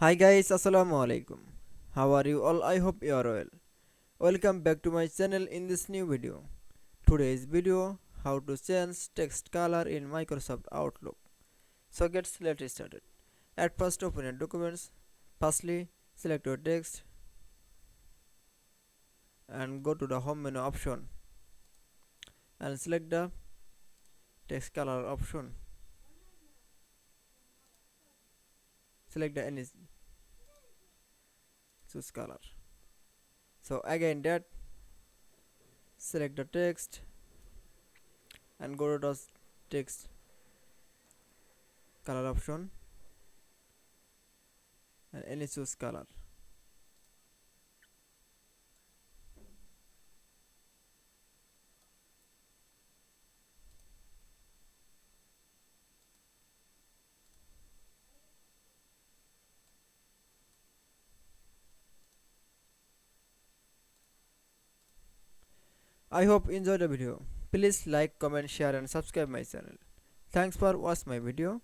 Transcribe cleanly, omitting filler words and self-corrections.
Hi guys, assalamu alaikum. How are you all? I hope you are well. Welcome back to my channel in this new video. Today's video, how to change text color in Microsoft Outlook. So let's started. At first open your documents. Firstly, select your text and go to the home menu option and select the text color option. Select the any choose color. So again that select the text and go to the text color option and any choose color. I hope you enjoyed the video. Please like, comment, share and subscribe my channel. Thanks for watching my video.